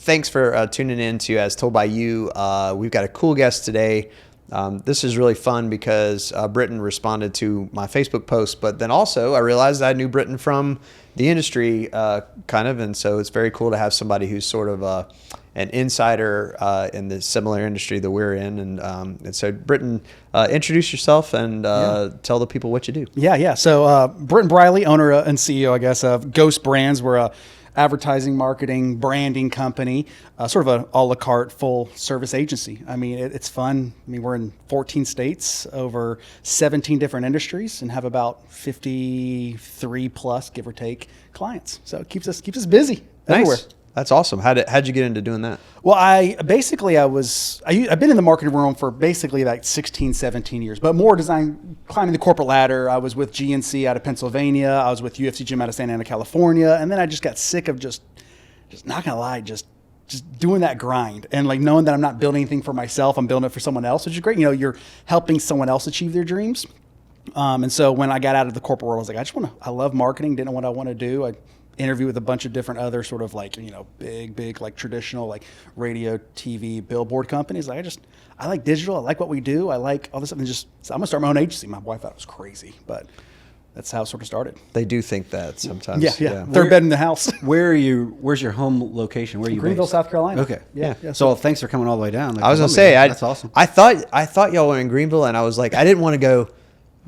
thanks for tuning in to As Told by You. We've got a cool guest today. This is really fun because Britton responded to my Facebook post, but then also I realized I knew Britton from the industry, kind of, and so it's very cool to have somebody who's sort of an insider in the similar industry that we're in. And so, Britton, introduce yourself and tell the people what you do. Yeah. So, Britton Briley, owner and CEO, I guess, of Ghost Brands. We're a advertising, marketing, branding company, sort of an a la carte full service agency. I mean, it's fun. I mean, we're in 14 states, over 17 different industries, and have about 53 plus, give or take, clients. So it keeps us busy everywhere. Nice. That's awesome. How'd you get into doing that? Well, I've been in the marketing room for basically like 16, 17 years, but more climbing the corporate ladder. I was with GNC out of Pennsylvania. I was with UFC Gym out of Santa Ana, California. And then I just got sick of just not gonna lie, just doing that grind and like knowing that I'm not building anything for myself. I'm building it for someone else, which is great. You know, you're helping someone else achieve their dreams. And so when I got out of the corporate world, I was like, I love marketing. Didn't know what I want to do. I interview with a bunch of different other sort of like, you know, big like traditional like radio, TV, billboard companies. Like I like digital. I like what we do. I like all this stuff. And so I'm gonna start my own agency. My wife thought it was crazy, but that's how it sort of started. They do think that sometimes. Yeah. Third bed in the house. Where's your home location? Where are you Greenville, based? South Carolina. Okay. Yeah. So thanks for coming all the way down. Like, I was gonna say, that's awesome. I thought y'all were in Greenville, and I was like, I didn't want to go.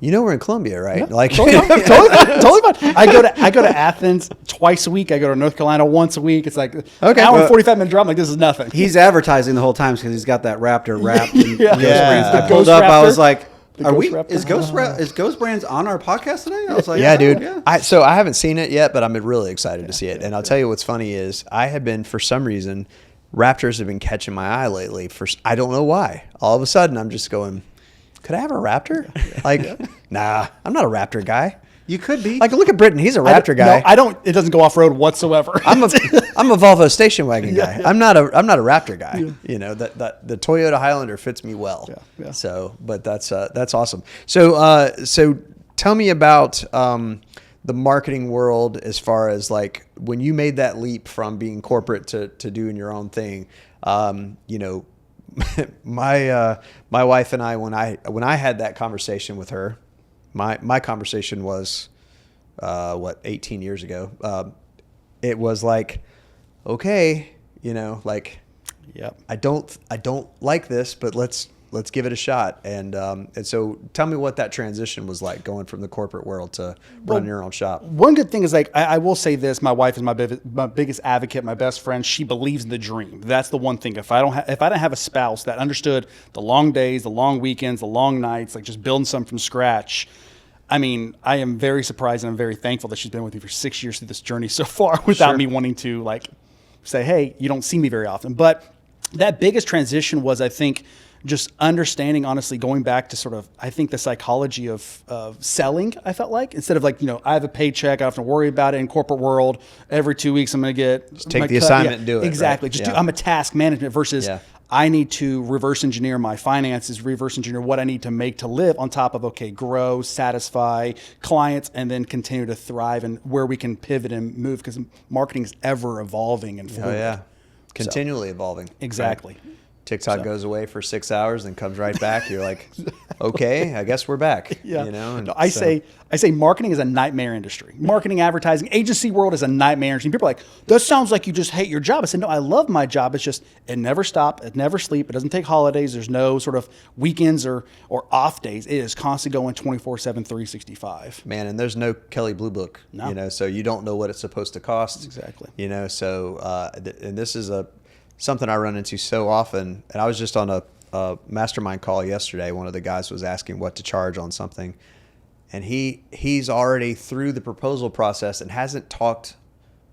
You know, we're in Columbia, right? Yeah, like totally fine. I go to Athens twice a week. I go to North Carolina once a week. It's like an hour and 45-minute drive. I'm like, this is nothing. He's advertising the whole time because he's got that Raptor wrapped in Ghost Yeah. Brands. I The pulled Ghost up. I Raptor. was like, Is Ghost Brands on our podcast today? I was like, yeah, dude. Yeah. So I haven't seen it yet, but I'm really excited to see it. And I'll tell you what's funny is I have been, for some reason, Raptors have been catching my eye lately. I don't know why. All of a sudden, I'm just going, could I have a Raptor? Nah, I'm not a Raptor guy. You could be. Like, look at Britton. He's a Raptor guy. No, I don't. It doesn't go off road whatsoever. I'm a Volvo station wagon guy. I'm not a Raptor guy. Yeah. You know, that the Toyota Highlander fits me well. Yeah. So, but that's awesome. So tell me about the marketing world as far as like when you made that leap from being corporate to doing your own thing. You know, my wife and I, when I had that conversation with her, my conversation was 18 years ago. It was like, okay, you know, like, Yep. I don't like this, but let's give it a shot. And so tell me what that transition was like, going from the corporate world to running your own shop. One good thing is, like, I will say this: my wife is my biggest advocate, my best friend. She believes in the dream. That's the one thing. If I didn't have a spouse that understood the long days, the long weekends, the long nights, like just building something from scratch. I mean, I am very surprised and I'm very thankful that she's been with me for 6 years through this journey so far without me wanting to like say, hey, you don't see me very often. But that biggest transition was, I think, just understanding, honestly, going back to sort of, I think, the psychology of selling. I felt like, instead of like, you know, I have a paycheck, I don't have to worry about it in corporate world. Every 2 weeks I'm going to get just take the assignment and do it. Exactly. Right? I'm a task management versus I need to reverse engineer my finances, reverse engineer what I need to make to live on top of, okay, grow, satisfy clients, and then continue to thrive, and where we can pivot and move, because marketing is ever evolving and fluid. Oh yeah, continually evolving. Exactly. Right? TikTok goes away for 6 hours and comes right back. You're like, okay, I guess we're back. Yeah. You know. And I say marketing is a nightmare industry. Marketing, advertising, agency world is a nightmare industry. People are like, that sounds like you just hate your job. I said, no, I love my job. It's just, it never stops. It never sleeps. It doesn't take holidays. There's no sort of weekends or off days. It is constantly going 24/7, 365. Man, and there's no Kelley Blue Book. No. You know, so you don't know what it's supposed to cost. Exactly. You know, so and this is something I run into so often. And I was just on a mastermind call yesterday. One of the guys was asking what to charge on something, and he's already through the proposal process and hasn't talked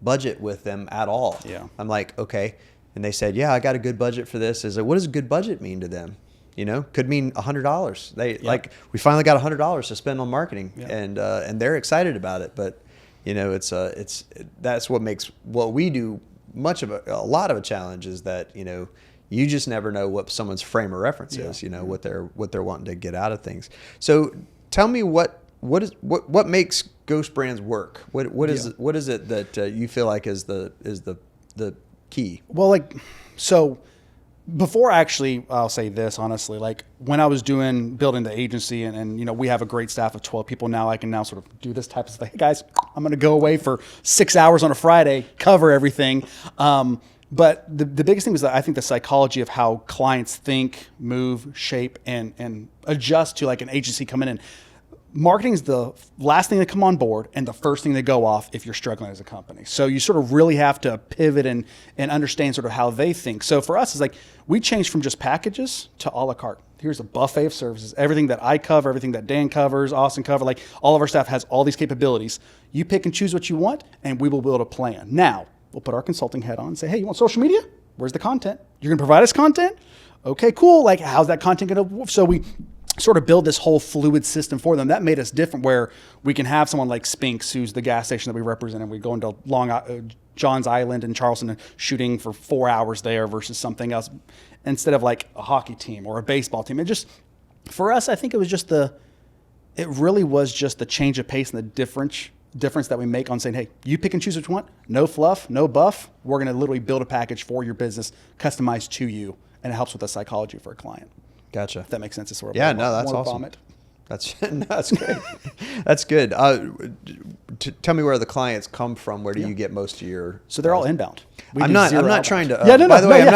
budget with them at all. Yeah. I'm like, okay. And they said, yeah, I got a good budget for this. Is like, what does a good budget mean to them? You know, could mean $100. They like, we finally got $100 to spend on marketing, and they're excited about it. But you know, that's what makes what we do a lot of a challenge, is that, you know, you just never know what someone's frame of reference is, you know, what they're wanting to get out of things. So tell me what makes Ghost Brands work? What is it that you feel like is the key? Well, so before I'll say this honestly, like when I was building the agency and we have a great staff of 12 people now, I can now sort of do this type of stuff. Hey guys, I'm going to go away for 6 hours on a Friday, cover everything. But the biggest thing was that I think the psychology of how clients think, move, shape, and adjust to like an agency coming in. Marketing is the last thing to come on board and the first thing to go off if you're struggling as a company. So you sort of really have to pivot and understand sort of how they think. So for us, it's like we changed from just packages to a la carte. Here's a buffet of services. Everything that I cover, everything that Dan covers, Austin cover, like all of our staff has all these capabilities. You pick and choose what you want and we will build a plan. Now, we'll put our consulting hat on and say, hey, you want social media? Where's the content? You're going to provide us content? Okay, cool. Like how's that content going to, so we sort of build this whole fluid system for them. That made us different where we can have someone like Spinks, who's the gas station that we represent, and we go into John's Island in Charleston and shooting for 4 hours there versus something else instead of like a hockey team or a baseball team. It just, for us, I think it was just it really was just the change of pace and the difference that we make on saying, hey, you pick and choose what you want. No fluff, no buff. We're going to literally build a package for your business, customized to you, and it helps with the psychology for a client. Gotcha. If that makes sense. It's sort of that's awesome. That's great. That's good. Tell me where the clients come from. Where do you get most of your? So they're all inbound. I'm not trying to. By the way,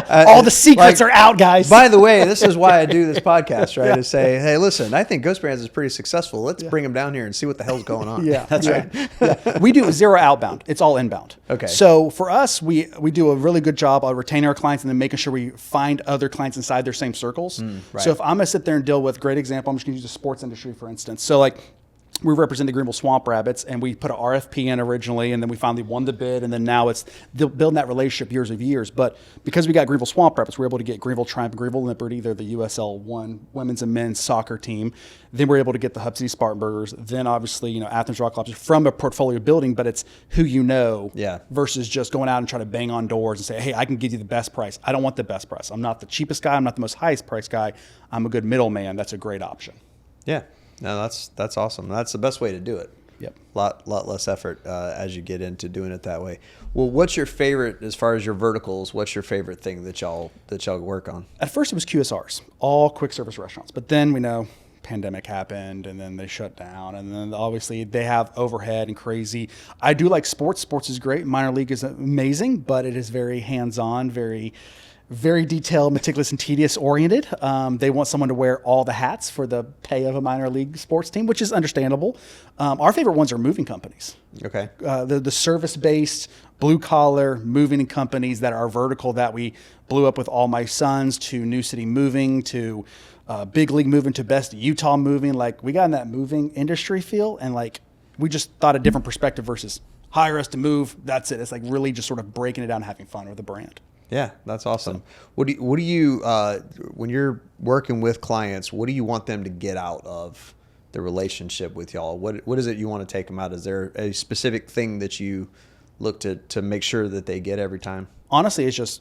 all the secrets are out, guys. By the way, this is why I do this podcast, right? To say, hey, listen, I think Ghost Brands is pretty successful. Let's bring them down here and see what the hell's going on. That's right. Yeah. We do zero outbound. It's all inbound. Okay. So for us, we do a really good job of retaining our clients and then making sure we find other clients inside their same circles. Right. So if I'm gonna sit there and deal with, great example, I'm just gonna use the sports industry for instance. So like, we represent the Greenville Swamp Rabbits, and we put an RFP in originally, and then we finally won the bid, and then now it's building that relationship years. But because we got Greenville Swamp Rabbits, we're able to get Greenville Triumph, Greenville Liberty, they're the USL 1 women's and men's soccer team. Then we're able to get the Hub City Spartanburgers. Then obviously, Athens Rock Lobsters from a portfolio building, but it's who you know versus just going out and trying to bang on doors and say, hey, I can give you the best price. I don't want the best price. I'm not the cheapest guy. I'm not the most highest price guy. I'm a good middleman. That's a great option. Yeah. No, that's awesome. That's the best way to do it. Yep. Lot less effort as you get into doing it that way. Well, what's your favorite as far as your verticals? What's your favorite thing that y'all work on? At first, it was QSRs, all quick service restaurants. But then we know pandemic happened, and then they shut down, and then obviously they have overhead and crazy. I do like sports. Sports is great. Minor league is amazing, but it is very hands-on, very detailed, meticulous, and tedious oriented. They want someone to wear all the hats for the pay of a minor league sports team, which is understandable. Our favorite ones are moving companies. Okay. The service-based, blue-collar moving companies that are vertical that we blew up with All My Sons to New City Moving to Big League Moving to Best Utah Moving. Like, we got in that moving industry feel, and like we just thought a different perspective versus hire us to move. That's it. It's like really just sort of breaking it down and having fun with the brand. Yeah, that's awesome. What do you when you're working with clients, what do you want them to get out of the relationship with y'all? What is it you want to take them out? Is there a specific thing that you look to make sure that they get every time? Honestly, it's just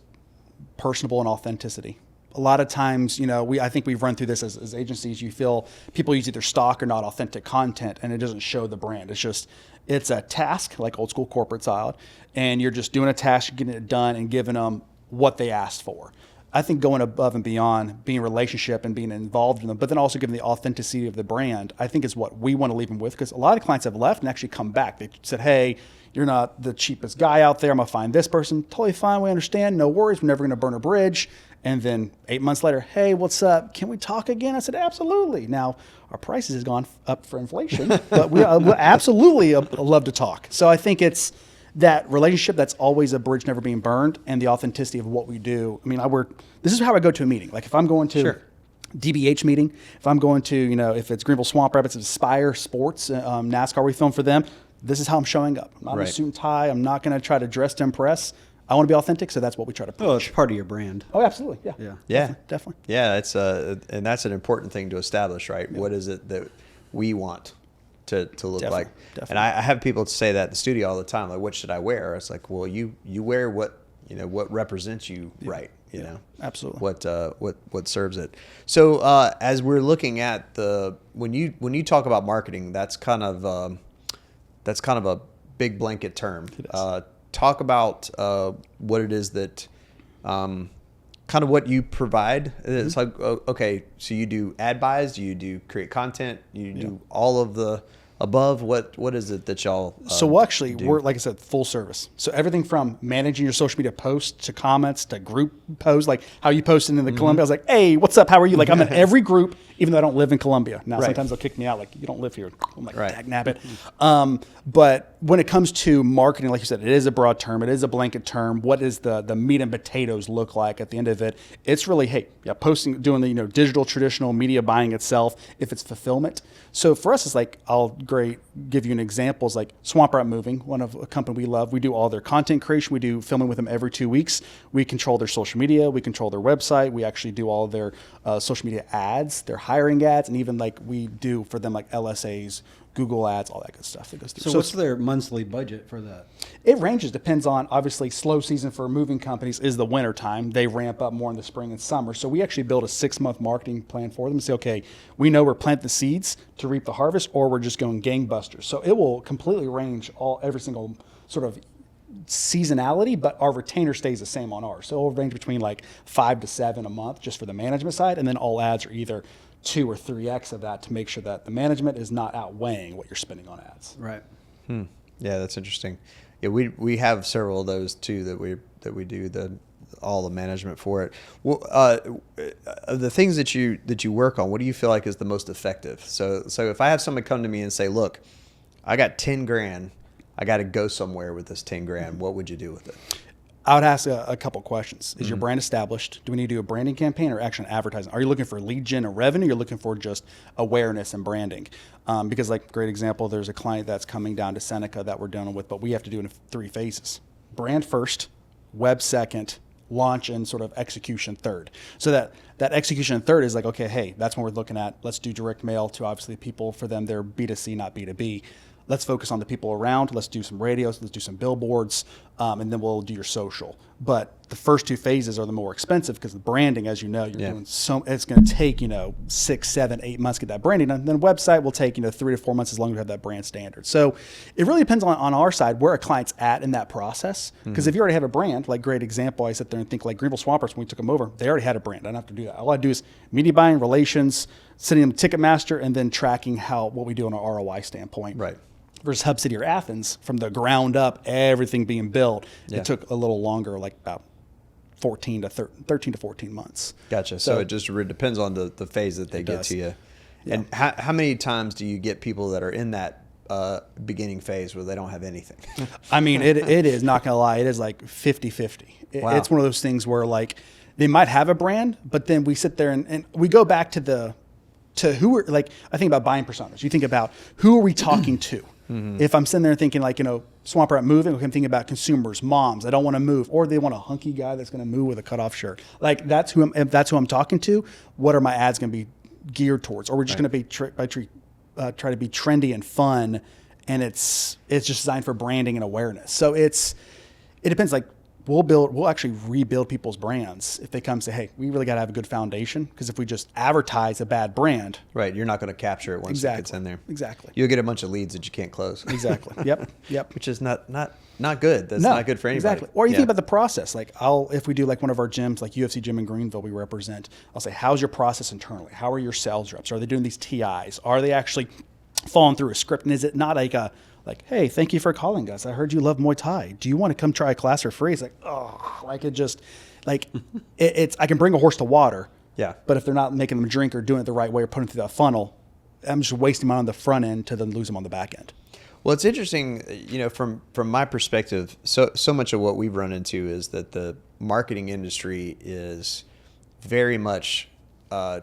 personable and authenticity. A lot of times, I think we've run through this as agencies. You feel people use either stock or not authentic content, and it doesn't show the brand. It's a task, like old school corporate style, and you're just doing a task, getting it done, and giving them what they asked for. I think going above and beyond, being a relationship and being involved in them, but then also giving the authenticity of the brand, I think is what we want to leave them with, because a lot of clients have left and actually come back. They said, hey, you're not the cheapest guy out there. I'm going to find this person. Totally fine. We understand. No worries. We're never going to burn a bridge. And then 8 months later, hey, what's up? Can we talk again? I said, absolutely. Now, our prices has gone up for inflation, but we absolutely love to talk. So I think it's that relationship that's always a bridge never being burned, and the authenticity of what we do. I mean, this is how I go to a meeting. Like if I'm going to DBH meeting, if I'm going to, if it's Greenville Swamp Rabbits, Aspire Sports, NASCAR, we film for them, this is how I'm showing up. I'm not in a suit and tie. I'm not going to try to dress to impress. I want to be authentic, so that's what we try to push. Oh, it's part of your brand. Oh, absolutely. Yeah. Definitely. Yeah, it's and that's an important thing to establish, right? Yeah. What is it that we want to look like? Definitely. And I have people say that in the studio all the time, like, what should I wear? It's like, well, you wear what represents you, right? You know, absolutely. What serves it. So as we're looking at when you talk about marketing, that's kind of a big blanket term. talk about what it is that kind of what you provide? It's like, okay, so you do ad buys, you do create content, you do all of the above. What is it that y'all So actually, do? we're, like I said, full service. So everything from managing your social media posts to comments to group posts, like how you posted in the Columbia. I was like, hey, what's up? How are you? Like, I'm in every group, even though I don't live in Columbia. Now, sometimes they'll kick me out, like, you don't live here. I'm like, dag nabbit. But when it comes to marketing, like you said, it is a broad term. It is a blanket term. What does the meat and potatoes look like at the end of it? It's really, hey, posting, doing the digital traditional media buying itself, if it's fulfillment. So for us, it's like, give you an example. It's like Swamp Rat Moving, one of a company we love. We do all their content creation. We do filming with them every 2 weeks. We control their social media. We control their website. We actually do all of their social media ads, their hiring ads, and even like we do for them like LSAs, Google ads, all that good stuff that goes through. So what's their monthly budget for that? It ranges, depends on, obviously, slow season for moving companies is the winter time. They ramp up more in the spring and summer. So we actually build a 6-month marketing plan for them and say, okay, we know we're planting the seeds to reap the harvest, or we're just going gangbusters. So it will completely range every single sort of seasonality, but our retainer stays the same on ours. So it'll range between like 5 to 7 a month just for the management side, and then all ads are either 2 or 3x of that to make sure that the management is not outweighing what you're spending on ads. Right. Yeah, that's interesting. Yeah, we have several of those too that we do all the management for it. Well, the things that you work on, what do you feel like is the most effective? So if I have somebody come to me and say, look, I got 10 grand, I got to go somewhere with this 10 grand. What would you do with it? I would ask a couple questions. Is your brand established? Do we need to do a branding campaign or actually advertising? Are you looking for lead gen or revenue? You're looking for just awareness and branding. Because like, great example, there's a client that's coming down to Seneca that we're dealing with, but we have to do it in 3 phases. Brand first, web second, launch and sort of execution third. So that execution third is like, okay, hey, that's what we're looking at. Let's do direct mail to obviously people for them. They're B2C, not B2B. Let's focus on the people around. Let's do some radios. Let's do some billboards, and then we'll do your social. But the first 2 phases are the more expensive because the branding, as you know, doing it's going to take 6, 7, 8 months to get that branding done. Then website will take 3 to 4 months as long as we have that brand standard. So it really depends on our side where a client's at in that process. Because if you already have a brand, like great example, I sit there and think like Greenville Swampers when we took them over, they already had a brand. I don't have to do that. All I do is media buying, relations, sending them to Ticketmaster, and then tracking what we do on an ROI standpoint. Right. Versus Hub City or Athens, from the ground up, everything being built, it took a little longer, like about 13 to 14 months. Gotcha. So it just depends on the phase that they get to you. Yeah. And how many times do you get people that are in that beginning phase where they don't have anything? I mean, it is, not going to lie, it is like 50-50. Wow. It's one of those things where like they might have a brand, but then we sit there and we go back to who are, like, I think about buying personas. You think about who are we talking to? If I'm sitting there thinking like, Swamp Rat Moving, I'm thinking about consumers, moms, I don't want to move, or they want a hunky guy that's going to move with a cutoff shirt. Like if that's who I'm talking to, what are my ads going to be geared towards? Or we're just going to be try to be trendy and fun, and it's just designed for branding and awareness. So it depends. Like we'll actually rebuild people's brands if they come and say, hey, we really got to have a good foundation, because if we just advertise a bad brand, right, you're not going to capture it once it gets in there. Exactly. You'll get a bunch of leads that you can't close. Exactly. Yep. Which is not good. That's not good for anybody. Exactly. Or you think about the process. Like if we do like one of our gyms, like UFC Gym in Greenville, we represent, I'll say, how's your process internally? How are your sales reps? Are they doing these TIs? Are they actually following through a script? And is it not like, hey, thank you for calling us. I heard you love Muay Thai. Do you want to come try a class for free? It's like, it's I can bring a horse to water. Yeah. But if they're not making them drink or doing it the right way or putting it through that funnel, I'm just wasting money on the front end to then lose them on the back end. Well, it's interesting, from my perspective, so much of what we've run into is that the marketing industry is very much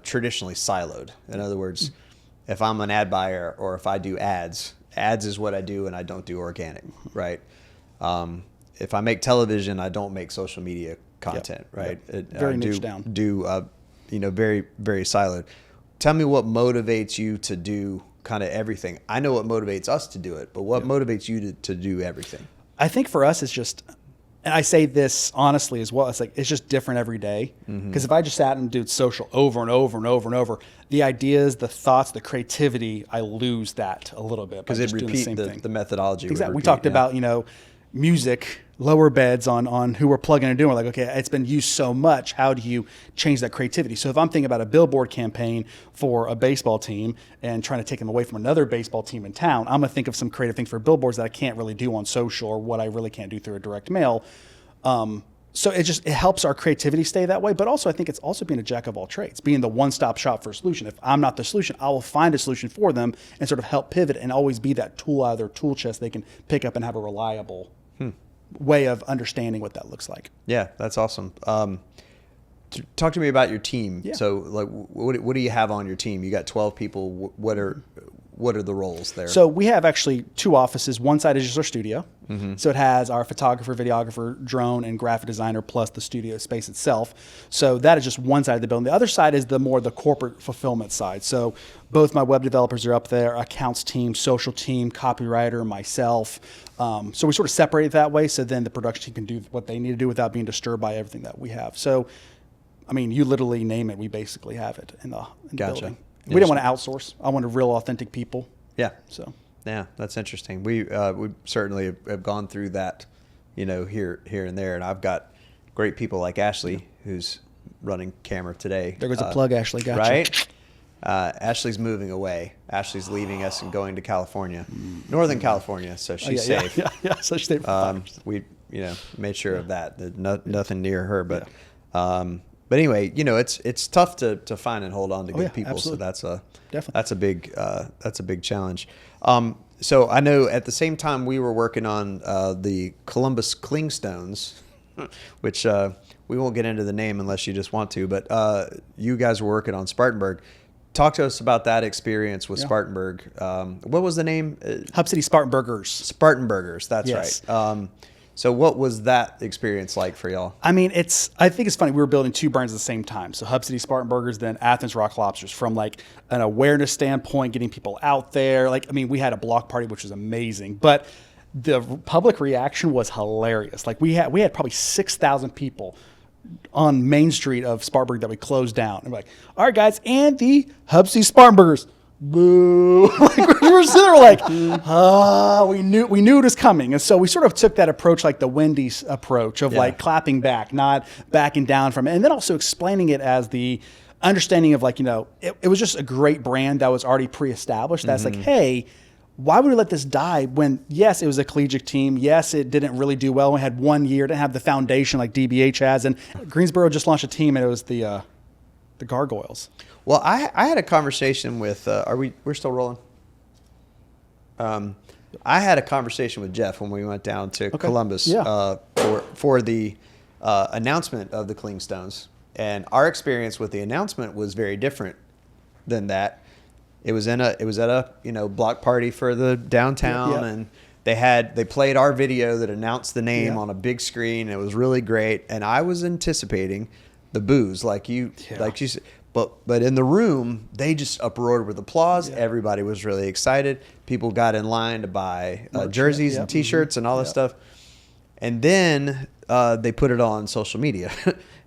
traditionally siloed. In other words, if I'm an ad buyer or if I do ads is what I do, and I don't do organic, right? If I make television, I don't make social media content, right? Yep. Very niche down. Very, very siloed. Tell me what motivates you to do kind of everything. I know what motivates us to do it, but what motivates you to do everything? I think for us, it's just, and I say this honestly as well, it's just different every day. Because if I just sat and did social over and over and over and over, the ideas, the thoughts, the creativity, I lose that a little bit. Because it repeats the methodology. Exactly. We talked about, music, lower beds on who we're plugging and doing. We're like, okay, it's been used so much. How do you change that creativity? So if I'm thinking about a billboard campaign for a baseball team and trying to take them away from another baseball team in town, I'm going to think of some creative things for billboards that I can't really do on social, or what I really can't do through a direct mail. So it helps our creativity stay that way. But also, I think it's also being a jack of all trades, being the one-stop shop for a solution. If I'm not the solution, I will find a solution for them and sort of help pivot and always be that tool out of their tool chest they can pick up and have a reliable way of understanding what that looks like. Yeah, that's awesome. Talk to me about your team. Yeah. So, like, what do you have on your team? You got 12 people. What are the roles there? So we have actually two offices. One side is just our studio. So it has our photographer, videographer, drone, and graphic designer, plus the studio space itself. So that is just one side of the building. The other side is the corporate fulfillment side. So both my web developers are up there, accounts team, social team, copywriter, myself. So we sort of separate it that way. So then the production team can do what they need to do without being disturbed by everything that we have. So, I mean, you literally name it, we basically have it in the building. We didn't want to outsource. I wanted real, authentic people. Yeah. So. Yeah, that's interesting. We certainly have gone through that, here and there, and I've got great people like Ashley, who's running camera today. There goes a plug, Ashley. Gotcha. Right. Ashley's moving away. Ashley's leaving us and going to California, Northern California, so she's safe. Yeah. So she's safe. We made sure of that. Nothing near her, but. But anyway, it's tough to find and hold on to good people. Absolutely. So Definitely. that's a big challenge. So I know at the same time we were working on the Columbus Clingstones, which we won't get into the name unless you just want to. But you guys were working on Spartanburg. Talk to us about that experience with Spartanburg. What was the name? Hub City Spartanburgers. Spartanburgers. That's yes. right. So what was that experience like for y'all? I mean, I think it's funny. We were building two brands at the same time. So Hub City Spartanburgers, then Athens Rock Lobsters, from like an awareness standpoint, getting people out there. We had a block party, which was amazing, but the public reaction was hilarious. Like we had probably 6,000 people on Main Street of Spartanburg that we closed down. And we're like, all right, guys, and the Hub City Spartanburgers. Boo! We were sitting there like, we knew it was coming, and so we sort of took that approach, like the Wendy's approach of like clapping back, not backing down from it, and then also explaining it as the understanding of it was just a great brand that was already pre-established. That's like, hey, why would we let this die when, yes, it was a collegiate team. Yes, it didn't really do well. We had 1 year, didn't have the foundation like DBH has, and Greensboro just launched a team, and it was the Gargoyles. Well, I had a conversation with, we're still rolling? I had a conversation with Jeff when we went down to Columbus for the announcement of the Clingstones. And our experience with the announcement was very different than that. It was at a block party for the downtown, and they played our video that announced the name on a big screen. It was really great, and I was anticipating the boos like you said. But in the room, they just uproared with applause. Yeah. Everybody was really excited. People got in line to buy jerseys and T-shirts and all this stuff. And then they put it on social media.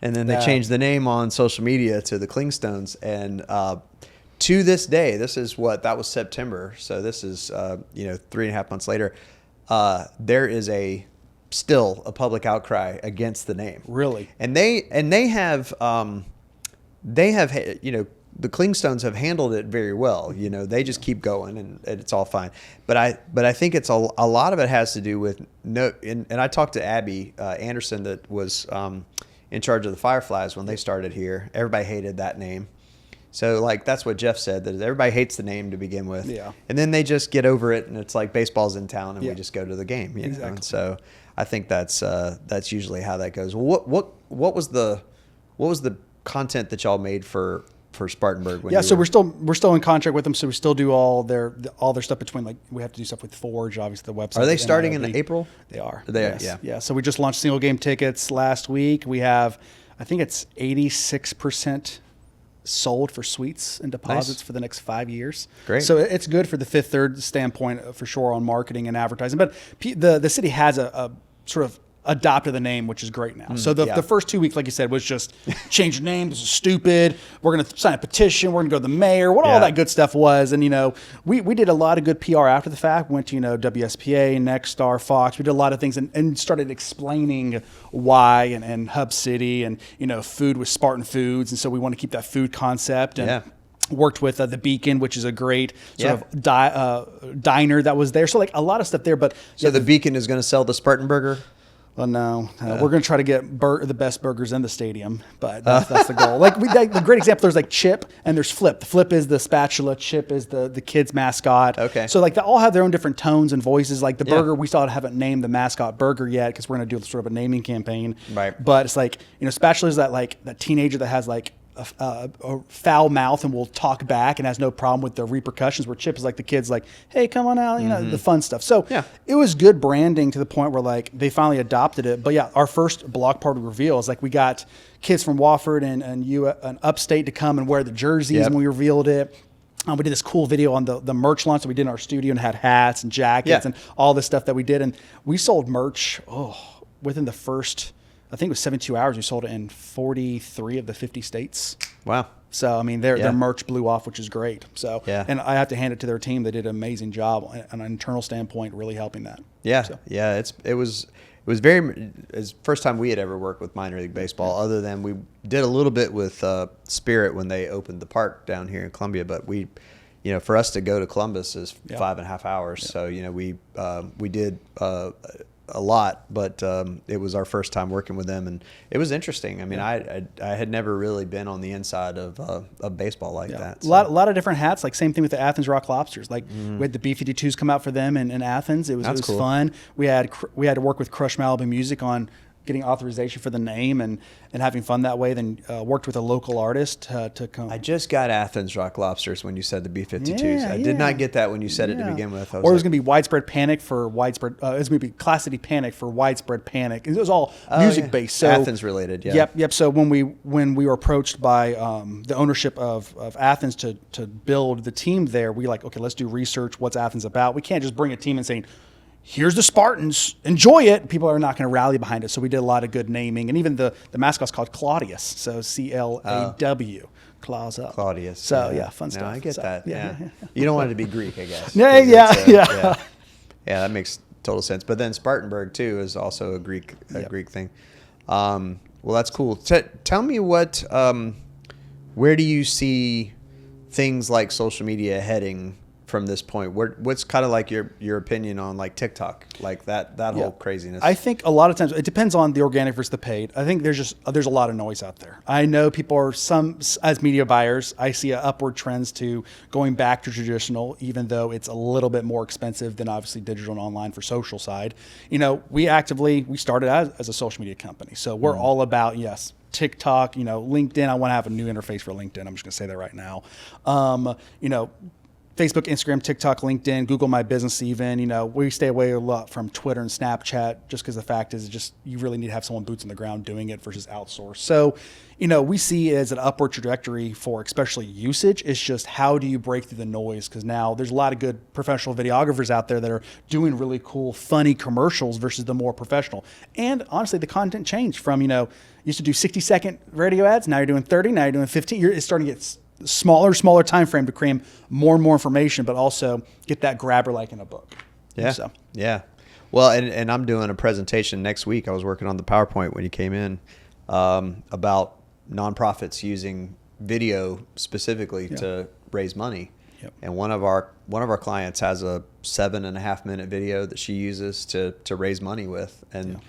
And then they changed the name on social media to the Clingstones. And to this day, that was September. So this is 3.5 months later. There is still a public outcry against the name. Really? And they have. The Clingstones have handled it very well. They just keep going and it's all fine. But I think it's a lot of it has to do with and I talked to Abby Anderson that was in charge of the Fireflies when they started here. Everybody hated that name. So that's what Jeff said, that everybody hates the name to begin with. Yeah. And then they just get over it and it's like baseball's in town and we just go to the game. Exactly. And so I think that's usually how that goes. What was the content that y'all made for Spartanburg? So we're still in contract with them, so we still do all their stuff between we have to do stuff with Forge, obviously the website. Are they starting in April? They are. Yeah. So we just launched single game tickets last week. We have, I think it's 86% sold for suites and deposits for the next 5 years. Great. So it's good for the Fifth Third standpoint for sure on marketing and advertising. But the city has a sort of adopted the name, which is great now. So the first 2 weeks, like you said, was just change your name. This is stupid. We're going to sign a petition. We're going to go to the mayor. What all that good stuff was. And, we did a lot of good PR after the fact. Went to, WSPA, Nexstar, Fox. We did a lot of things and started explaining why and Hub City and, food with Spartan Foods. And so we want to keep that food concept. And worked with the Beacon, which is a great sort of diner that was there. So like a lot of stuff there. But so the Beacon is going to sell the Spartan burger? Well, no, we're going to try to get the best burgers in the stadium, but that's the goal. Like the great example, there's like Chip and there's Flip. The Flip is the spatula. Chip is the kids mascot. Okay. So like they all have their own different tones and voices. Like the burger, we still haven't named the mascot burger yet because we're going to do sort of a naming campaign. Right. But it's like, spatula is that teenager that has like a foul mouth and will talk back and has no problem with the repercussions, where Chip is like the kid's like, hey, come on out, the fun stuff. So it was good branding to the point where like they finally adopted it. But our first block party reveal is like we got kids from Wofford and upstate to come and wear the jerseys when we revealed it. We did this cool video on the merch launch that we did in our studio and had hats and jackets and all this stuff that we did. And we sold merch within the first, I think it was 72 hours. We sold it in 43 of the 50 states. Wow. So, I mean, their merch blew off, which is great. So, and I have to hand it to their team. They did an amazing job on an internal standpoint, really helping that. Yeah. So. Yeah. It was very, it's first time we had ever worked with minor league baseball, other than we did a little bit with Spirit when they opened the park down here in Columbia. But we, for us to go to Columbus is 5.5 hours. So, we did, a lot, but it was our first time working with them, and it was interesting. I mean, I had never really been on the inside of baseball like that. So. A lot of different hats. Like same thing with the Athens Rock Lobsters. Like we had the B-52s come out for them in Athens. It was cool. fun. We had to work with Crush Malibu Music on getting authorization for the name and having fun that way. Then worked with a local artist to come. I just got Athens Rock Lobsters when you said the B-52s. I did not get that when you said it to begin with. Or it was going to be Widespread Panic for Widespread. It was going to be Class City Panic for Widespread Panic. It was all music based. So Athens related. Yeah. Yep. So when we were approached by the ownership of Athens to build the team there, we like, okay, let's do research. What's Athens about? We can't just bring a team and say, here's the Spartans, enjoy it. People are not going to rally behind it. So we did a lot of good naming. And even the mascot's called Claudius. So C-L-A-W. Claws up. Claudius. So, fun stuff. No, I get that. Yeah. You don't want it to be Greek, I guess. Yeah. Yeah, that makes total sense. But then Spartanburg, too, is also a Greek thing. Well, that's cool. Tell me where do you see things like social media heading from this point? What's kind of like your opinion on like TikTok, like that whole craziness? I think a lot of times it depends on the organic versus the paid. I think there's a lot of noise out there. I know people are as media buyers, I see upward trends to going back to traditional, even though it's a little bit more expensive than obviously digital and online for social side. We started as a social media company. So we're all about, TikTok, LinkedIn. I want to have a new interface for LinkedIn. I'm just going to say that right now. Facebook, Instagram, TikTok, LinkedIn, Google My Business even. We stay away a lot from Twitter and Snapchat just because the fact is you really need to have someone boots on the ground doing it versus outsource. So, we see it as an upward trajectory for especially usage. It's just how do you break through the noise? Because now there's a lot of good professional videographers out there that are doing really cool, funny commercials versus the more professional. And honestly, the content changed from, used to do 60-second radio ads. Now you're doing 30, now you're doing 15. It's starting to get smaller time frame to cram more and more information, but also get that grabber like in a book. Yeah. Well, and I'm doing a presentation next week. I was working on the PowerPoint when you came in about nonprofits using video specifically to raise money. Yep. And one of our clients has a 7.5 minute video that she uses to raise money with. And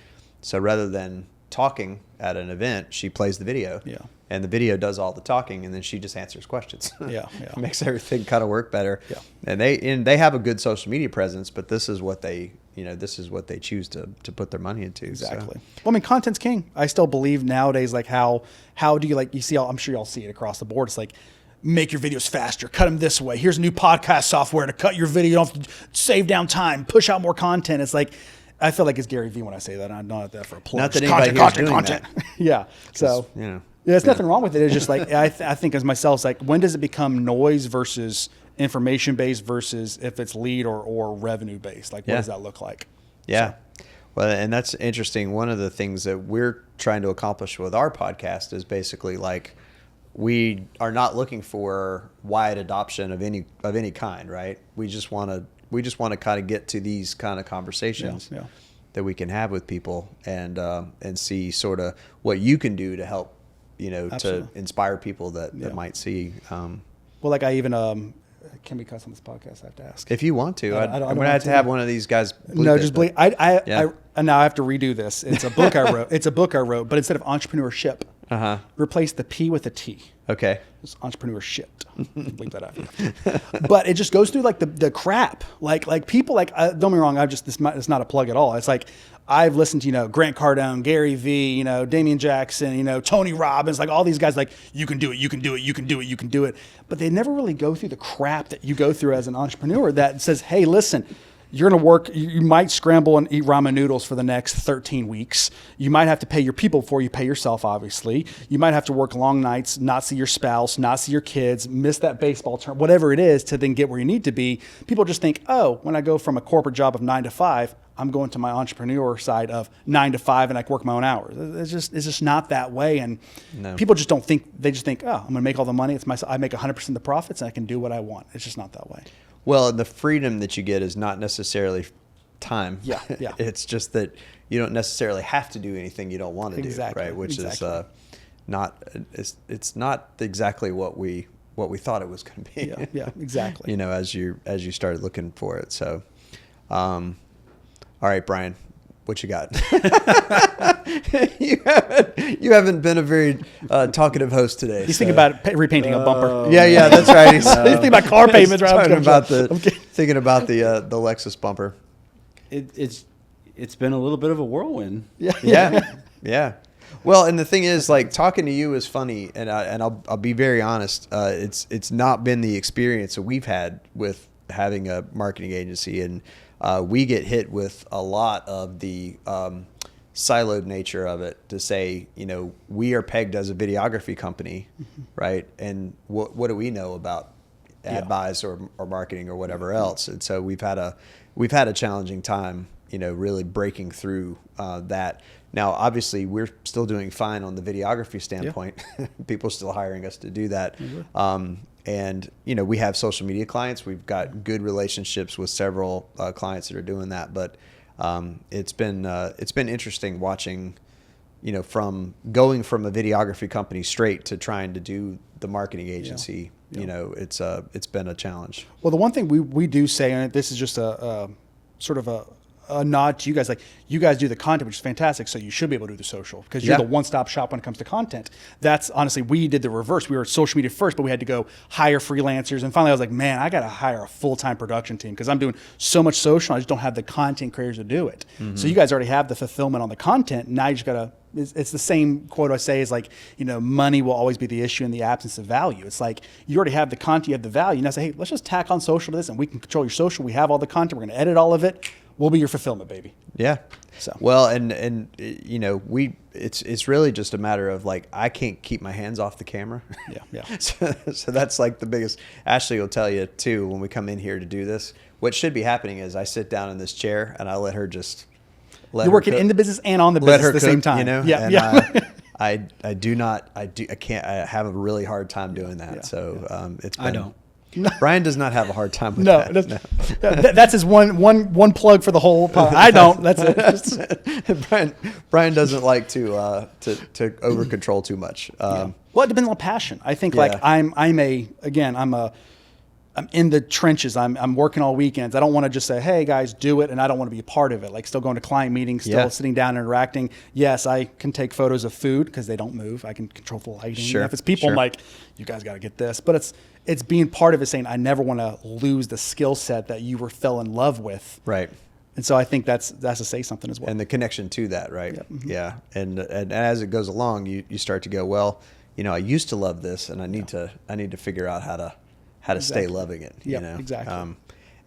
so rather than talking at an event, she plays the video. Yeah. And the video does all the talking, and then she just answers questions. It makes everything kind of work better. Yeah. And they have a good social media presence, but this is what they choose to put their money into. Exactly. So. Well, I mean, content's king. I still believe nowadays, like how do you you see? I'm sure y'all see it across the board. It's like, make your videos faster, cut them this way. Here's new podcast software to cut your video. You don't have to save down time, push out more content. It's like, I feel like it's Gary Vee when I say that. I'm not that for a plug. Not that anybody here's doing content. That. Yeah. So there's nothing wrong with it. It's just like I think as myself, it's like, when does it become noise versus information based versus if it's lead or revenue based? Like, what does that look like? Yeah. Well, and that's interesting. One of the things that we're trying to accomplish with our podcast is basically like we are not looking for wide adoption of any kind, right? We just want to kind of get to these kind of conversations that we can have with people and see sort of what you can do to help, to inspire people that might see. Well, like I even can we cuss on this podcast? I have to ask. If you want to, I'm going to have one of these guys. No, just bleep. I now I have to redo this. It's a book I wrote. It's a book I wrote, but instead of entrepreneurship, replace the P with a T. Okay. It's entrepreneurship. Bleep that out. But it just goes through like the crap. Like people don't get me wrong. It's not a plug at all. It's like I've listened to Grant Cardone, Gary Vee, Damian Jackson, Tony Robbins, like all these guys. Like you can do it, you can do it, you can do it, you can do it. But they never really go through the crap that you go through as an entrepreneur. That says, hey, listen. You're going to work, you might scramble and eat ramen noodles for the next 13 weeks. You might have to pay your people before you pay yourself, obviously. You might have to work long nights, not see your spouse, not see your kids, miss that baseball term, whatever it is to then get where you need to be. People just think, oh, when I go from a corporate job of 9 to 5, I'm going to my entrepreneur side of 9 to 5 and I can work my own hours. It's just not that way. And people just don't think, they just think, oh, I'm going to make all the money. I make 100% of the profits and I can do what I want. It's just not that way. Well, the freedom that you get is not necessarily time. Yeah. It's just that you don't necessarily have to do anything you don't want to do, right? Which is not it's not exactly what we thought it was going to be. Yeah, exactly. As you started looking for it. So, all right, Brian, what you got? You haven't been a very talkative host today. He's thinking about repainting a bumper. Yeah, that's right. He's thinking about car payments. Thinking about the Lexus bumper. It's been a little bit of a whirlwind. Yeah. Well, and the thing is, like, talking to you is funny, and I'll be very honest. It's not been the experience that we've had with having a marketing agency, and we get hit with a lot of the siloed nature of it to say, we are pegged as a videography company, right? And what do we know about ad buys or marketing or whatever else? And so we've had a challenging time, really breaking through that. Now, obviously, we're still doing fine on the videography standpoint. People are still hiring us to do that. And, we have social media clients. We've got good relationships with several clients that are doing that. But it's been interesting watching, from going from a videography company straight to trying to do the marketing agency. It's been a challenge. Well, the one thing we do say, and this is just a sort of a nod to you guys, like you guys do the content, which is fantastic. So you should be able to do the social because you're the one-stop shop when it comes to content. That's honestly, we did the reverse. We were social media first, but we had to go hire freelancers. And finally I was like, man, I got to hire a full-time production team because I'm doing so much social. I just don't have the content creators to do it. So you guys already have the fulfillment on the content. Now you just got to, it's the same quote I say is like, money will always be the issue in the absence of value. It's like you already have the content, you have the value. Now say, hey, let's just tack on social to this and we can control your social. We have all the content. We're going to edit all of it. We'll be your fulfillment, baby. Yeah. So well, and it's really just a matter of like I can't keep my hands off the camera. Yeah. So that's like the biggest. Ashley will tell you too when we come in here to do this. What should be happening is I sit down in this chair and I let her just. You're working in the business and on the business at the same time. I can't. I have a really hard time doing that. It's been, I don't. Brian does not have a hard time with that. That's his one plug for the whole pod. I don't. That's it. Brian doesn't like to over control too much. Well, it depends on passion. I think like I'm in the trenches. I'm working all weekends. I don't want to just say, hey guys, do it. And I don't want to be a part of it. Like still going to client meetings, still sitting down and interacting. Yes, I can take photos of food because they don't move. I can control the lighting. Sure. If it's people, I'm like, you guys got to get this. But it's being part of it saying, I never want to lose the skill set that you fell in love with. Right. And so I think that's to say something as well. And the connection to that, right? Yeah. And as it goes along, you start to go, well, I used to love this and I need to figure out how to stay loving it. Exactly.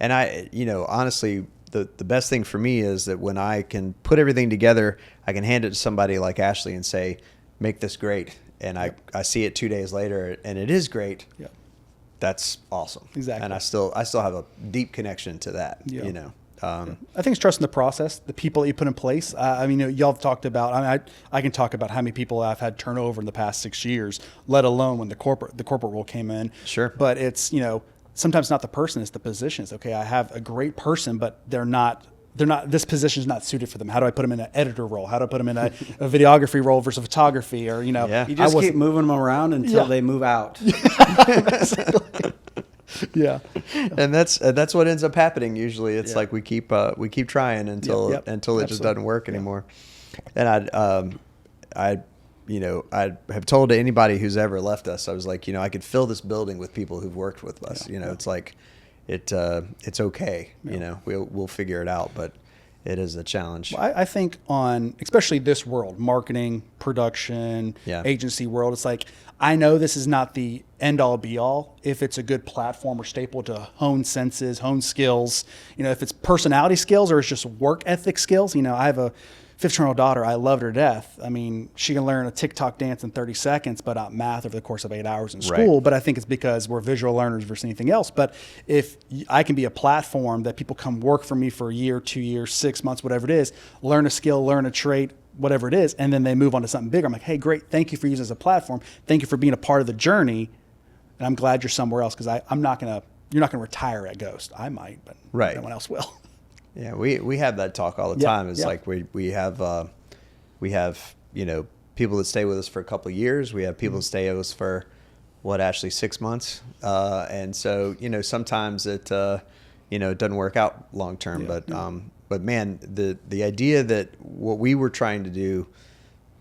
And I, honestly, the best thing for me is that when I can put everything together, I can hand it to somebody like Ashley and say, make this great. And I see it 2 days later and it is great. That's awesome. Exactly. And I still have a deep connection to that, I think it's trusting the process, the people that you put in place. I mean, y'all have talked about. I can talk about how many people I've had turnover in the past 6 years, let alone when the corporate role came in. Sure. But it's sometimes not the person, it's the position. It's okay. I have a great person, but they're not. This position is not suited for them. How do I put them in an editor role? How do I put them in a videography role versus photography? Or you just keep moving them around until they move out. Yeah, and that's what ends up happening. Usually, it's like we keep trying until it just doesn't work anymore. And I have told to anybody who's ever left us, I was like, I could fill this building with people who've worked with us. It's like it's okay. We'll figure it out, but it is a challenge. Well, I think especially this world, marketing, production, agency world, it's like, I know this is not the end all be all. If it's a good platform or staple to hone senses, hone skills, if it's personality skills or it's just work ethic skills. I have a 15-year-old daughter. I love her to death. I mean, she can learn a TikTok dance in 30 seconds, but not math over the course of 8 hours in school. Right. But I think it's because we're visual learners versus anything else. But if I can be a platform that people come work for me for a year, 2 years, 6 months, whatever it is, learn a skill, learn a trait, whatever it is, and then they move on to something bigger. I'm like, hey, great. Thank you for using it as a platform. Thank you for being a part of the journey. And I'm glad you're somewhere else because you're not going to retire at Ghost. I might, but no one else will. Yeah, we have that talk all the time. It's like we have people that stay with us for a couple of years. We have people that stay with us for Ashley, 6 months. And so, sometimes it doesn't work out long term, but man, the idea that what we were trying to do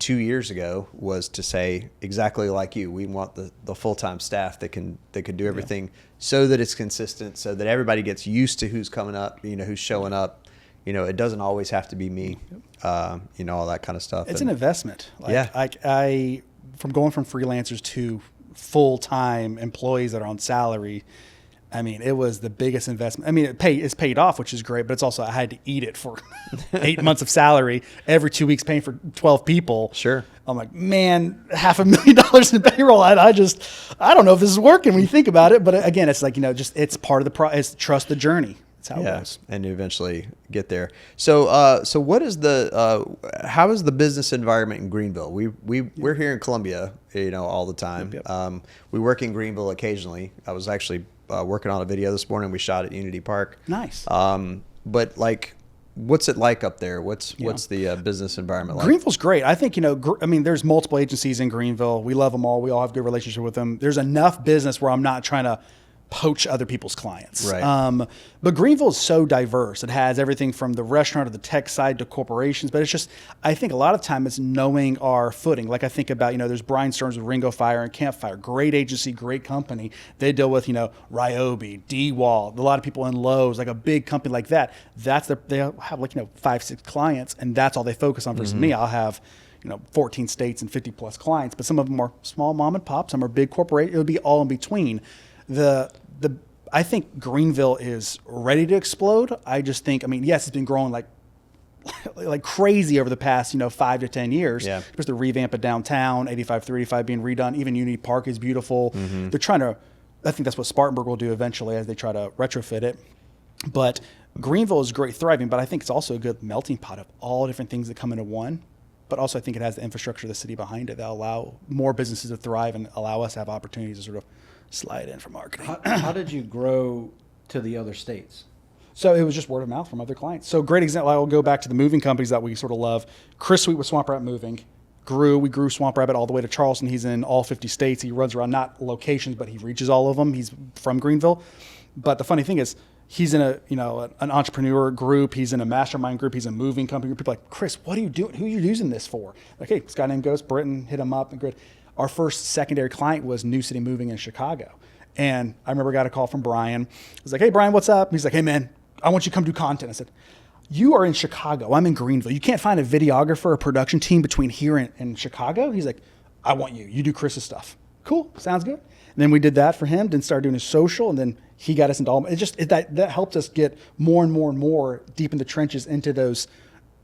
2 years ago was to say exactly like you, we want the full-time staff that can do everything so that it's consistent, so that everybody gets used to who's coming up, who's showing up. It doesn't always have to be me, all that kind of stuff. It's an investment. I from going from freelancers to full-time employees that are on salary, I mean, it was the biggest investment. I mean, it's paid off, which is great, but it's also I had to eat it for 8 months of salary every 2 weeks, paying for 12 people. Sure. I'm like, man, $500,000 in payroll. I don't know if this is working when you think about it. But again, it's like it's part of the it's trust the journey. That's how it goes. And you eventually get there. So what is how is the business environment in Greenville? We're here in Columbia, all the time. Yep. We work in Greenville occasionally. I was actually working on a video this morning. We shot at Unity Park. Nice. But what's it like up there? What's the business environment like? Greenville's great. I think, there's multiple agencies in Greenville. We love them all. We all have good relationship with them. There's enough business where I'm not trying to poach other people's clients. Right. But Greenville is so diverse. It has everything from the restaurant to the tech side to corporations. But it's just, I think a lot of time it's knowing our footing. Like I think about, there's Brian Stearns with Ringo Fire and Campfire. Great agency, great company. They deal with, Ryobi, D-Wall, a lot of people in Lowe's, like a big company like that. They have 5-6 clients, and that's all they focus on versus me. I'll have 14 states and 50 plus clients, but some of them are small mom and pop, some are big corporate. It would be all in between. I think Greenville is ready to explode. I just think, yes, it's been growing like crazy over the past, 5 to 10 years. Yeah. Just the revamp of downtown, 85 385 being redone. Even Unity Park is beautiful. Mm-hmm. They're trying to, I think that's what Spartanburg will do eventually as they try to retrofit it. But Greenville is great, thriving, but I think it's also a good melting pot of all different things that come into one. But also I think it has the infrastructure of the city behind it that allow more businesses to thrive and allow us to have opportunities to sort of slide in for marketing. How did you grow to the other states? So it was just word of mouth from other clients. So great example, I will go back to the moving companies that we sort of love. Chris Sweet with Swamp Rabbit Moving. We grew Swamp Rabbit all the way to Charleston. He's in all 50 states. He runs around, not locations, but he reaches all of them. He's from Greenville. But the funny thing is, he's in an entrepreneur group. He's in a mastermind group. He's a moving company group. People are like, Chris, what are you doing? Who are you using this for? Like, hey, this guy named Ghost, Britton, hit him up. And good. Our first secondary client was New City Moving in Chicago. And I remember I got a call from Brian. I was like, hey, Brian, what's up? And he's like, hey, man, I want you to come do content. I said, you are in Chicago. I'm in Greenville. You can't find a videographer or production team between here and Chicago? He's like, I want you. You do Chris's stuff. Cool. Sounds good. And then we did that for him, then started doing his social, and then he got us into all. That helped us get more and more and more deep in the trenches into those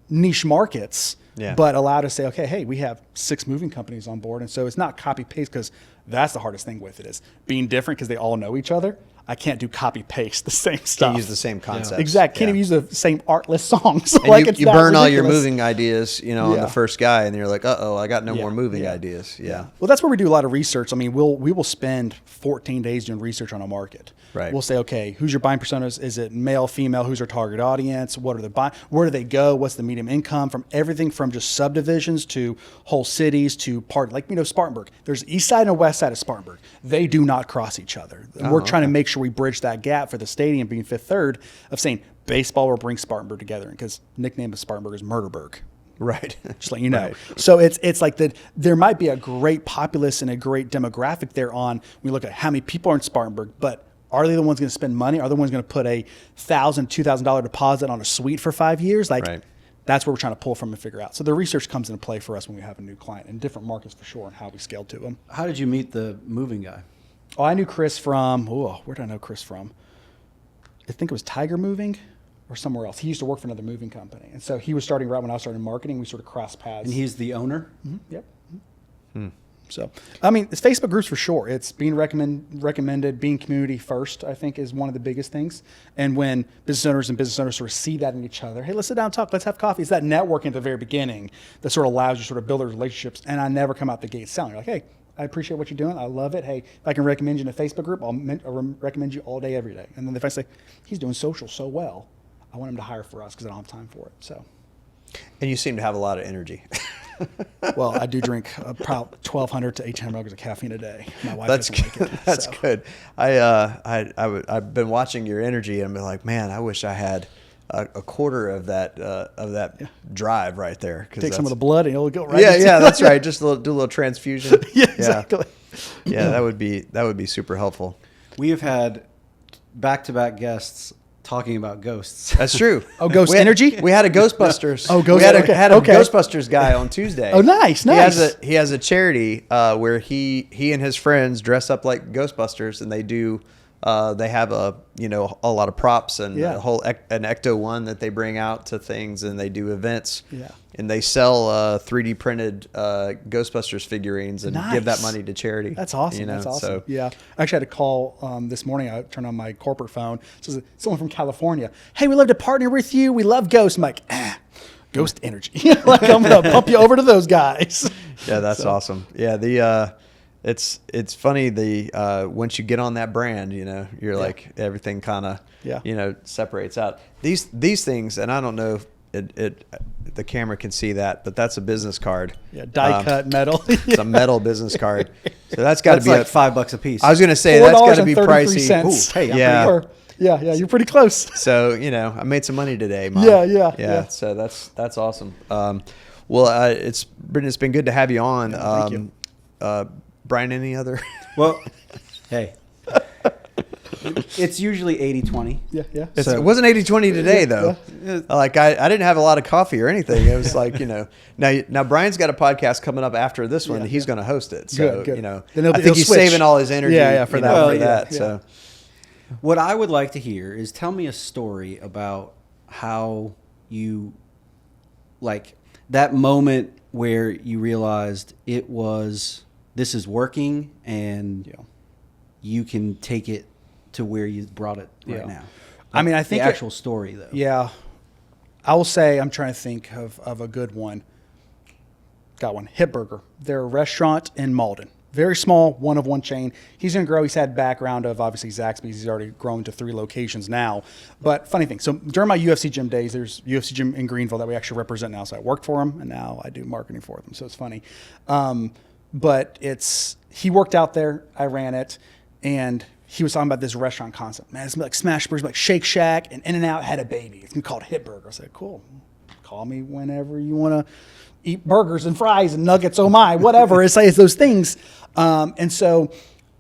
niche markets, but allowed us to say, okay, hey, we have 6 moving companies on board. And so it's not copy paste, because that's the hardest thing with it is being different, because they all know each other. I can't do copy paste the same stuff. Can't use the same concept. Exactly. Can't even use the same artless songs. And like you burn all your moving ideas, on Yeah. the first guy, and you're like, I got no Yeah. more moving Yeah. ideas. Yeah. Well, that's where we do a lot of research. I mean, we will spend 14 days doing research on a market. Right. We'll say, okay, who's your buying personas? Is it male, female? Who's our target audience? What are the buy? Where do they go? What's the median income? From everything from just subdivisions to whole cities to Spartanburg. There's east side and west side of Spartanburg. They do not cross each other. And we're trying to make sure we bridge that gap for the stadium being Fifth Third of saying baseball will bring Spartanburg together, because nickname of Spartanburg is Murderburg. Right. Just letting you know. Right. So it's like that. There might be a great populace and a great demographic there on when we look at how many people are in Spartanburg, but are they the ones going to spend money? Are they the ones going to put a $1,000, $2,000 deposit on a suite for 5 years? Right. That's where we're trying to pull from and figure out. So the research comes into play for us when we have a new client in different markets for sure, and how we scale to them. How did you meet the moving guy? Oh, I knew Chris from, where did I know Chris from? I think it was Tiger Moving or somewhere else. He used to work for another moving company. And so he was starting right when I was starting marketing. We sort of crossed paths. And he's the owner? Yep. So, I mean, it's Facebook groups for sure. It's being recommended, being community first, I think, is one of the biggest things. And when business owners sort of see that in each other, hey, let's sit down and talk, let's have coffee. It's that networking at the very beginning that sort of allows you to sort of build those relationships. And I never come out the gate selling. You're like, hey, I appreciate what you're doing. I love it. Hey, if I can recommend you in a Facebook group, I'll recommend you all day, every day. And then if I say, he's doing social so well, I want him to hire for us because I don't have time for it. So, And you seem to have a lot of energy. well, I do drink about 1,200 to 1,800 milligrams of caffeine a day. My wife That's doesn't good. like it. That's so. good. I've been watching your energy, and I'm like, man, I wish I had a quarter of that drive right there. Take some of the blood and it'll go right. Yeah, that's right. Just do a little transfusion. Yeah, exactly. Yeah, that would be super helpful. We have had back-to-back guests talking about ghosts. That's true. Oh, Ghost We had- Energy? We had a Ghostbusters. Oh, Ghost- We had okay, a okay. Ghostbusters guy on Tuesday. Oh, nice. He has a charity where he and his friends dress up like Ghostbusters, and they do. They have a lot of props and Yeah. a whole an Ecto one that they bring out to things, and they do events. Yeah. And they sell 3D printed Ghostbusters figurines and give that Nice. money to charity. That's awesome. That's awesome. So, Yeah. I actually had a call this morning. I turned on my corporate phone. It says someone from California. Hey, we love to partner with you. We love Ghost. I'm like, Ghost Energy. Like, I'm going to pump you over to those guys. yeah, that's awesome. Yeah, it's funny once you get on that brand, you're like everything kind of separates out. These things, and I don't know if the camera can see that, but that's a business card. Yeah, die cut metal. It's a metal business card. So that's got to That's be like $5 a piece. I was going to say that's got to be pricey. $4.33. Ooh, hey, Yeah, you're pretty close. So I made some money today, Mom. Yeah. So that's awesome. Well, Britton, it's been good to have you on. Thank you. Brian, any other? Well, hey. It's usually 80-20. Yeah. It wasn't 80-20 today, though. Like I didn't have a lot of coffee or anything. It was like, now Brian's got a podcast coming up after this one. Yeah, He's going to host it. So, Good. Then he'll I think he's switch. saving all his energy for that. for that. So What I would like to hear is tell me a story about how you, like, that moment where you realized this is working and you can take it to where you brought it right now. I mean, I think the actual story, though. Yeah. I will say, I'm trying to think of a good one. Got one. Hit Burger. They're a restaurant in Malden. Very small, one of one chain. He's going to grow. He's had background of obviously Zaxby's. He's already grown to 3 locations now. But funny thing, so during my UFC gym days, there's UFC gym in Greenville that we actually represent now. So I worked for him, and now I do marketing for them. So it's funny. But he worked out there. I ran it, and he was talking about this restaurant concept. Man, it's like Smash Burgers, like Shake Shack, and In-N-Out had a baby. It's called Hit Burger. I said, cool. Call me whenever you want to eat burgers and fries and nuggets. Oh my, whatever. It's those things. And so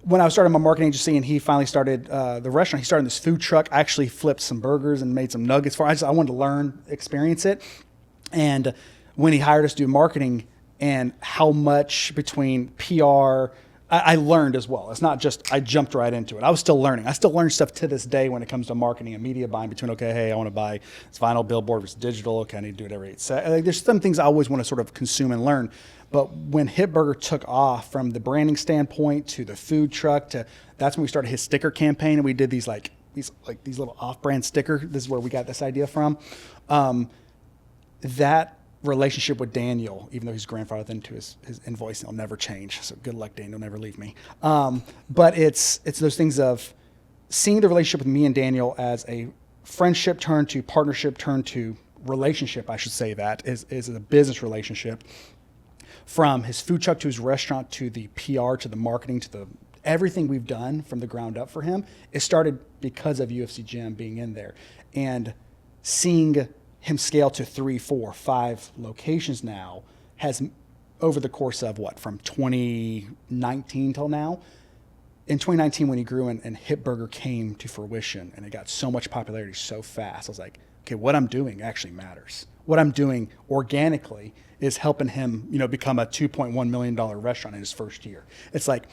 when I was starting my marketing agency and he finally started the restaurant, he started this food truck. I actually flipped some burgers and made some nuggets for it. I wanted to learn, experience it. And when he hired us to do marketing and how much between PR, I learned as well. It's not just I jumped right into it. I was still learning. I still learn stuff to this day when it comes to marketing and media buying between, okay, hey, I want to buy this vinyl billboard versus digital. Okay, I need to do it every 8 seconds. Like, there's some things I always want to sort of consume and learn. But when Hit Burger took off from the branding standpoint to the food truck that's when we started his sticker campaign, and we did these little off-brand sticker. This is where we got this idea from. That relationship with Daniel, even though he's grandfathered into his invoice, it'll never change. So good luck, Daniel, never leave me. But it's those things of seeing the relationship with me and Daniel as a friendship turned to partnership turned to relationship, I should say that, is a business relationship. From his food truck to his restaurant to the PR to the marketing to the everything we've done from the ground up for him, it started because of UFC Gym being in there. And seeing him scale to 3, 4, 5 locations now has, over the course of from 2019 till now. In 2019, when he grew and Hit Burger came to fruition and it got so much popularity so fast, I was like, okay, what I'm doing actually matters. What I'm doing organically is helping him, become a $2.1 million restaurant in his first year. It's like,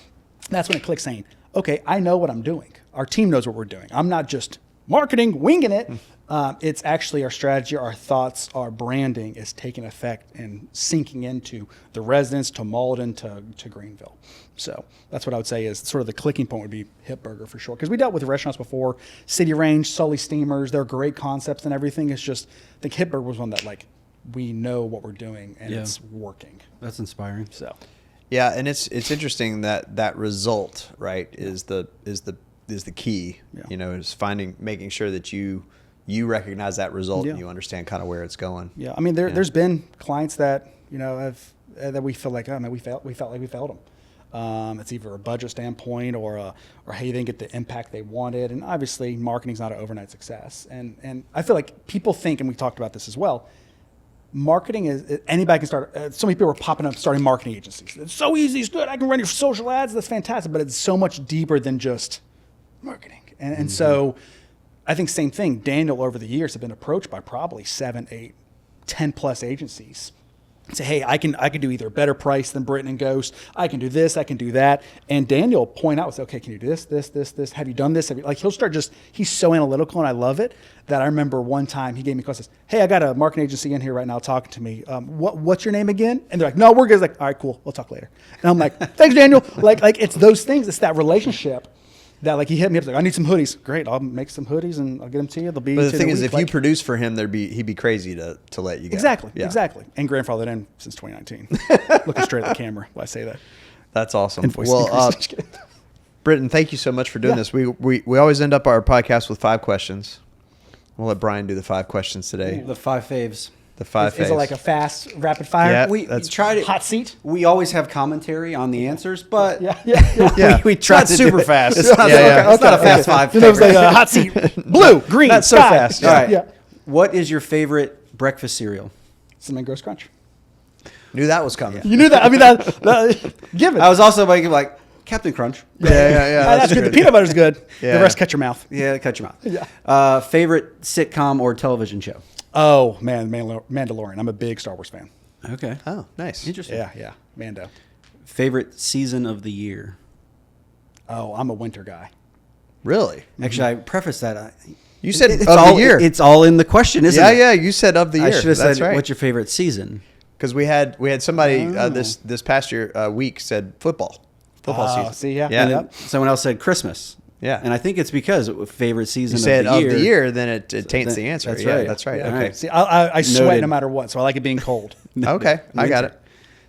that's when it clicks saying, okay, I know what I'm doing. Our team knows what we're doing. I'm not just marketing, winging it. It's actually our strategy, our thoughts, our branding is taking effect and sinking into the residents, to Malden, to Greenville. So that's what I would say is sort of the clicking point would be Hit Burger for sure. Because we dealt with restaurants before, City Range, Sully Steamers, they're great concepts and everything. It's just, I think Hit Burger was one that we know what we're doing and it's working. That's inspiring. So. Yeah, and it's interesting that result, right, is the key. Yeah. Is making sure that you recognize that result and you understand kind of where it's going. Yeah, I mean there's been clients that that we feel like, oh man, we felt like we failed them. It's either a budget standpoint or hey, they didn't get the impact they wanted, and obviously marketing's not an overnight success. And I feel like people think, and we talked about this as well, marketing is anybody can start. So many people are popping up starting marketing agencies. It's so easy, it's good. I can run your social ads. That's fantastic. But it's so much deeper than just marketing. And so I think same thing. Daniel over the years have been approached by probably 7, 8, 10 plus agencies. Say, hey, I can do either a better price than Britton and Ghost. I can do this. I can do that. And Daniel point out, say, okay, can you do this? Have you done this? He'll start he's so analytical, and I love it that I remember one time he gave me a call, says, hey, I got a marketing agency in here right now talking to me. What's your name again? And they're like, no, we're good. Like, all right, cool. We'll talk later. And I'm like, thanks, Daniel. Like it's those things. It's that relationship. That he hit me up, like, I need some hoodies. Great, I'll make some hoodies and I'll get them to you. They'll be. But the thing is, if you produce for him, he'd be crazy to let you go. Exactly, Yeah. exactly. And grandfathered in since 2019. Looking straight at the camera while I say that. That's awesome. Invoice Well, increase. Britton, thank you so much for doing this. We always end up our podcast with 5 questions. We'll let Brian do the 5 questions today. The 5 faves. The 5 Is it like a fast, rapid fire? Yeah. We That's tried it. Hot seat? We always have commentary on the answers, but Yeah. we tried Not to super do it. fast. It's not, Yeah. it's not a fast 5 You know, it's like favorite. a hot seat. Blue, green, Not so sky. fast. All right. Yeah. What is your favorite breakfast cereal? Cinnamon Ghost Crunch. Knew that was coming. You knew that. I mean, that give it. I was also like Captain Crunch. Yeah. That's good. The peanut butter's good. Yeah. The rest, cut your mouth. Yeah, cut your mouth. Yeah. Favorite sitcom or television show? Oh, man, Mandalorian. I'm a big Star Wars fan. Okay. Oh, nice. Interesting. Yeah. Mando. Favorite season of the year? Oh, I'm a winter guy. Really? Actually, I prefaced that. You said It's of all, the year. It's all in the question, isn't it? Yeah. You said of the year. I should have That's said, right. what's your favorite season? Because we had somebody this past year week said football season. See, yeah. Yeah. And then someone else said Christmas. Yeah. And I think it's because favorite season You said of the year. then it taints the answer. That's yeah, right. that's right. Yeah. All Okay. right. See, I sweat Noted. no matter what, so I like it being cold. Okay. I got it.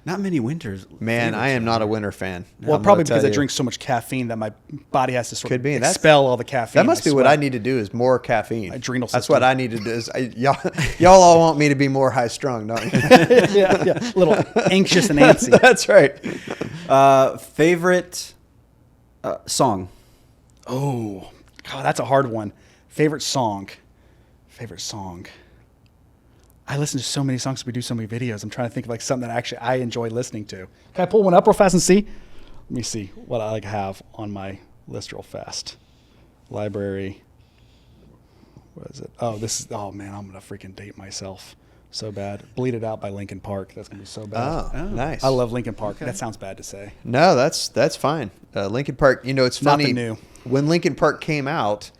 Not many winters. Man, I am not a winter fan. Well, I'm probably gonna because tell I you. drink so much caffeine that my body has to sort Could of be. That's- expel all the caffeine. That must be what sweat. I need to do is more caffeine. Adrenal That's system. what I need to do. Is y'all all want me to be more high strung, don't you? yeah. A little anxious and antsy. That's right. Favorite song? Oh, God, that's a hard one. Favorite song. I listen to so many songs. We do so many videos. I'm trying to think of something that actually I enjoy listening to. Can I pull one up real fast and see? Let me see what I have on my list real fast. Library. What is it? Oh, this is. Oh man, I'm gonna freaking date myself. So bad. Bleed It Out by Linkin Park. That's gonna be so bad. Oh, nice. I love Linkin Park. Okay. That sounds bad to say. No, that's fine. Linkin Park. You know, it's Not the funny. new. When Linkin Park came out,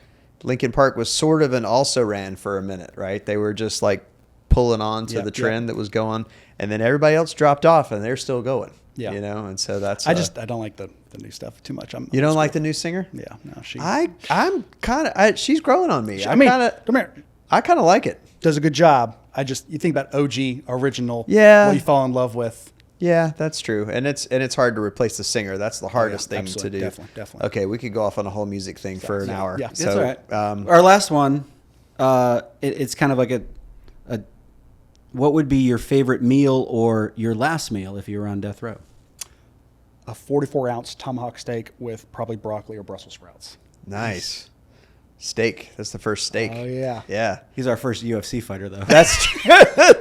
Linkin Park was sort of an also ran for a minute, right? They were just like pulling on to Yeah, the trend that was going, and then everybody else dropped off, and they're still going. Yeah. You know, and so that's. I don't like the new stuff too much. You don't like the new singer? Yeah, no, she. I'm kind of. She's growing on me. I mean, kind of. come here. I kind of like it. Does a good job. You think about OG original. Yeah. What you fall in love with. Yeah, that's true, and it's hard to replace the singer. That's the hardest thing to absolutely. do. Definitely. Okay, we could go off on a whole music thing for an hour. Yeah. That's so, all right. Um, Our last one, it's kind of like a. What would be your favorite meal or your last meal if you were on death row? A 44-ounce tomahawk steak with probably broccoli or Brussels sprouts. nice steak. That's the first steak. Oh, yeah. Yeah. He's our first UFC fighter, though. That's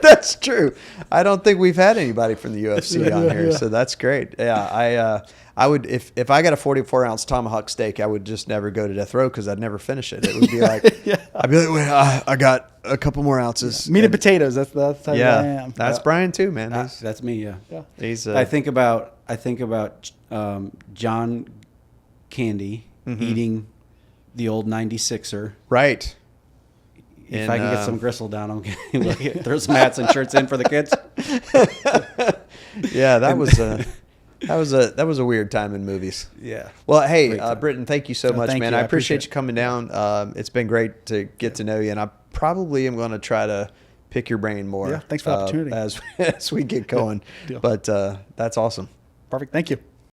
that's true. I don't think we've had anybody from the UFC on here, so that's great. Yeah, I would if I got a 44-ounce tomahawk steak, I would just never go to death row because I'd never finish it. It would be like I'd be like, wait, I got a couple more ounces. Meat and potatoes. That's how I am. That's Brian too, man. That's me. Yeah. Yeah. He's I think about John Candy eating the old 96er. right. If I can get some gristle down, I'm going to throw some hats and shirts in for the kids. Yeah, that was a weird time in movies. Yeah. Well, hey, Britton, thank you so much, thank man. you. I I appreciate appreciate you coming down. It's been great to get to know you, and I probably am going to try to pick your brain more. Yeah, thanks for the opportunity. as we get going. Deal. But that's awesome. Perfect. Thank you.